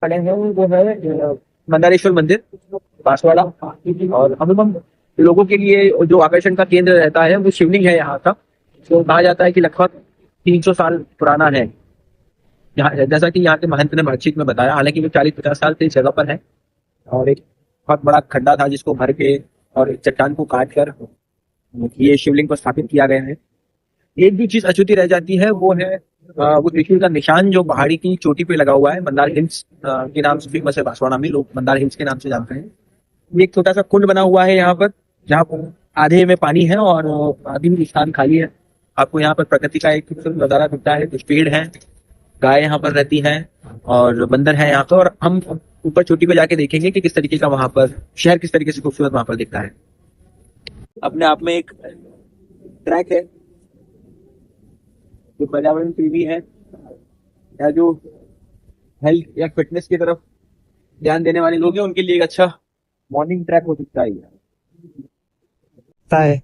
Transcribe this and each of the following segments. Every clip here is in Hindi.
खड़े हैं वो है मंदारेश्वर मंदिर बांसवाड़ा। और अमूमन लोगों के लिए जो आकर्षण का केंद्र रहता है वो शिवलिंग है यहाँ का। तो कहा जाता है कि लगभग 300 साल पुराना है। यहाँ जैसा कि यहाँ के महंत ने बातचीत में बताया, हालांकि वो 40-50 साल से इस जगह पर है। और एक बहुत बड़ा खड्डा था जिसको भर के और एक चट्टान को काट कर ये शिवलिंग को स्थापित किया गया है। एक भी चीज अछूती रह जाती है, वो है वो त्रिशूल का निशान जो पहाड़ी की चोटी पे लगा हुआ है। मंदार हिल्स के नाम से फेमस है बांसवाड़ा में, लोग मंदार हिल्स के नाम से जानते हैं। ये एक छोटा सा कुंड बना हुआ है यहाँ पर, जहाँ पर आधे में पानी है और आधी में स्थान खाली है। आपको यहाँ पर प्रकृति का एक खूबसूरत नजारा दिखता है। कुछ पेड़ हैं, गाय यहाँ पर रहती हैं और बंदर है यहाँ पर। और हम ऊपर चोटी पे जाके देखेंगे कि किस तरीके का वहां पर शहर किस तरीके से खूबसूरत वहां पर दिखता है। अपने आप में एक ट्रैक है जो पर्यावरण प्रेमी है या जो हेल्थ या फिटनेस की तरफ ध्यान देने वाले लोग हैं, उनके लिए एक अच्छा मॉर्निंग ट्रैक हो सकता है। है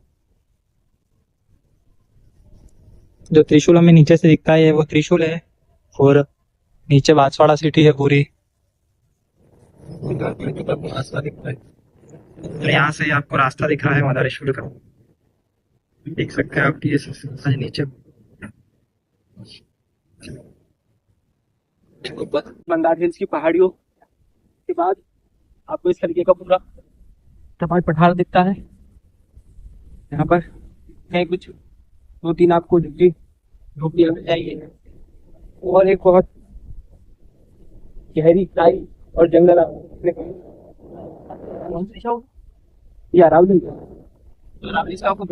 जो त्रिशूल हमें नीचे से दिखता है वो त्रिशूल है, और नीचे बांसवाड़ा सिटी है पूरी। तो यहाँ से आपको रास्ता दिख रहा है मंदारेश्वर का, देख सकते हैं आप। ये नीचे मंदार हिल्स की पहाड़ियों के बाद आपको इस तरीके का पूरा सपाट पठार दिखता है। यहाँ पर है कुछ 2-3 आपको झोपड़ियां मिल जाएगी और एक बहुत गहरी खाई और जंगल ये अरावली से आपको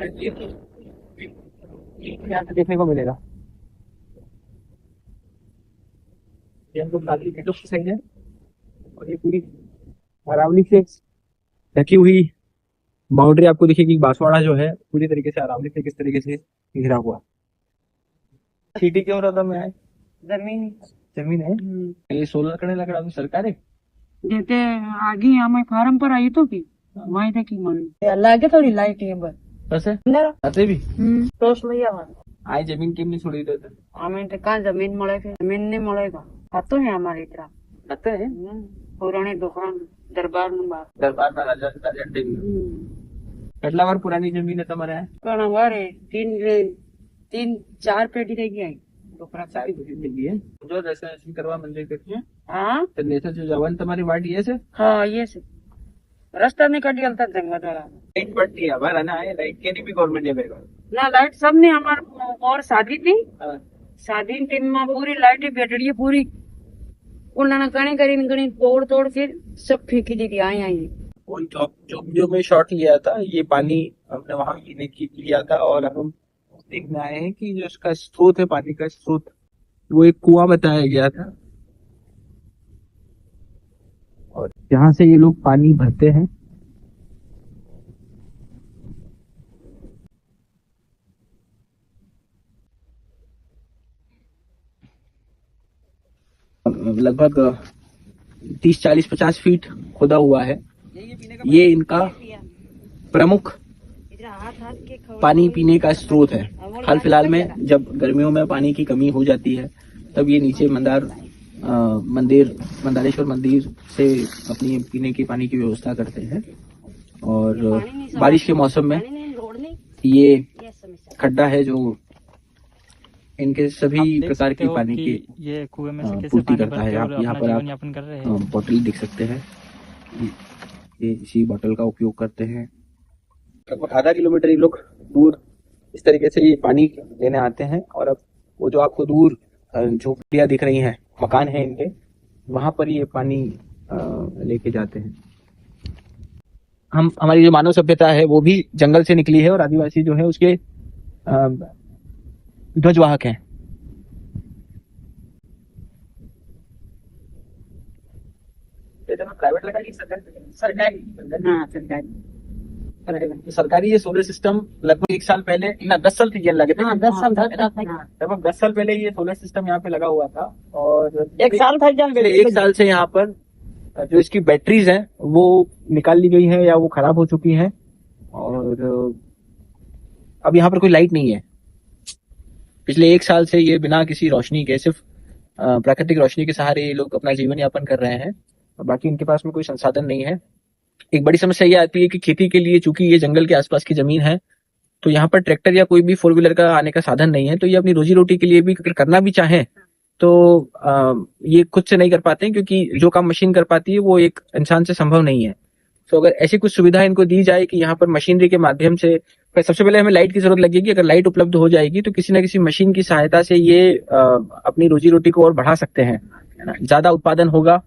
यहाँ से देखने को मिलेगा। ये हम लोग काफी सही है और ये पूरी अरावली से ढकी हुई बाउंड्री आपको दिखेगी। बांसवाड़ा जो है पूरी तरीके से अरावली से किस तरीके से घिरा हुआ। सिटी क्यों रहा था मैं? जमीन है। ये सोलर करने लग रहा तो सरकार है देते आगे हमें फार्म पर आई तो की वहीं तक की मन लागे थोड़ी लाइट है बस आते भी टोस में आए जमीन केम नहीं छोड़ी देते। हमें तो कहाँ जमीन મળે जमीन नहीं મળेगा। आते हैं हमारे इतना आते हैं पुरानी दुकान दरबार में बात दरबार में राजा झंडे भी કેટલા વાર પુરાની જમીન है તમારે? પણ हमारे 3-4 पेटी रह गई છોકરા સારી બધી થઈ ગઈ है जो दर्शन કરવા मंदिर के हाँ तो नेता जो जवान तुम्हारी वाट ये से हाँ ये से रास्ता नहीं कटी गलता जंगल वाला लाइट पड़ती है हमारा ना है लाइट के नहीं भी गवर्नमेंट ने बेगा ना लाइट सब ने हमारे और शादी थी शादी टीम में पूरी लाइट बैटरी पूरी उन्होंने गणी गणी तोड़ फिर सब फेंकी दी थी आई वही जो मैं शॉट लिया था, ये पानी हमने वहां पीने की लिया था और हम देखने आए हैं कि जो इसका स्रोत है, पानी का स्रोत, वो एक कुआं बताया गया था और जहां से ये लोग पानी भरते हैं। लगभग 30-40-50 फीट खुदा हुआ है। ये इनका प्रमुख पानी पीने का स्रोत है। हाल फिलहाल में जब गर्मियों में पानी की कमी हो जाती है तब ये नीचे मंदारेश्वर मंदिर से अपनी पीने की पानी की व्यवस्था करते हैं। और बारिश के मौसम में ये खड्डा है जो इनके सभी प्रकार की पानी की ये कुएं में से पूर्ति करता है। आप यहाँ पर आप बोतल देख सकते हैं, ये इसी बोतल का उपयोग करते हैं। लगभग आधा किलोमीटर ये लोग दूर इस तरीके से ये पानी लेने आते हैं और अब वो जो आपको दूर झोपड़ियां दिख रही हैं, मकान है इनके, वहां पर ये पानी लेके जाते हैं। हमारी जो मानव सभ्यता है वो भी जंगल से निकली है और आदिवासी जो है उसके ध्वजवाहक हैं। प्राइवेट लगा सरकारी ये सोलर सिस्टम लगभग 1 साल पहले 10 साल थी लगे थे। 10 साल लगभग 10 साल पहले ये सोलर सिस्टम यहाँ पे लगा हुआ था और 1 साल था 1 साल से यहाँ पर जो इसकी बैटरीज हैं वो निकाल ली गई है या वो खराब हो चुकी हैं और अब यहाँ पर कोई लाइट नहीं है। पिछले 1 साल से ये बिना किसी रोशनी के सिर्फ प्राकृतिक रोशनी के सहारे ये लोग अपना जीवन यापन कर रहे हैं, और बाकी इनके पास में कोई संसाधन नहीं है। एक बड़ी समस्या ये आती है कि खेती के लिए, चूंकि ये जंगल के आसपास की जमीन है, तो यहाँ पर ट्रैक्टर या कोई भी फोर व्हीलर का आने का साधन नहीं है, तो ये अपनी रोजी रोटी के लिए भी अगर करना भी चाहें तो ये खुद से नहीं कर पाते हैं, क्योंकि जो काम मशीन कर पाती है वो एक इंसान से संभव नहीं है। तो अगर ऐसी कुछ सुविधा इनको दी जाए कि यहाँ पर मशीनरी के माध्यम से, सबसे पहले हमें लाइट की जरूरत लगेगी। अगर लाइट उपलब्ध हो जाएगी तो किसी न किसी मशीन की सहायता से ये अपनी रोजी रोटी को और बढ़ा सकते हैं, है ना। ज्यादा उत्पादन होगा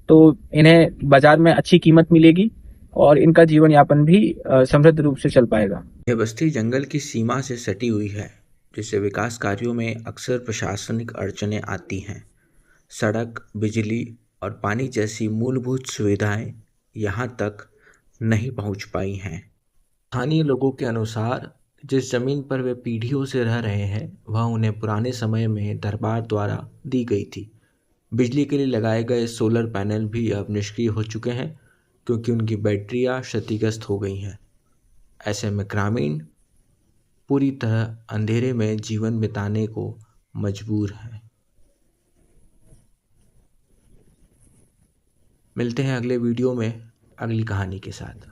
तो इन्हें बाजार में अच्छी कीमत मिलेगी और इनका जीवन यापन भी समृद्ध रूप से चल पाएगा। यह बस्ती जंगल की सीमा से सटी हुई है, जिससे विकास कार्यों में अक्सर प्रशासनिक अड़चनें आती हैं। सड़क, बिजली और पानी जैसी मूलभूत सुविधाएं यहाँ तक नहीं पहुँच पाई हैं। स्थानीय लोगों के अनुसार जिस जमीन पर वे पीढ़ियों से रह रहे हैं वह उन्हें पुराने समय में दरबार द्वारा दी गई थी। बिजली के लिए लगाए गए सोलर पैनल भी अब निष्क्रिय हो चुके हैं क्योंकि उनकी बैटरियां क्षतिग्रस्त हो गई हैं। ऐसे में ग्रामीण पूरी तरह अंधेरे में जीवन बिताने को मजबूर हैं। मिलते हैं अगले वीडियो में अगली कहानी के साथ।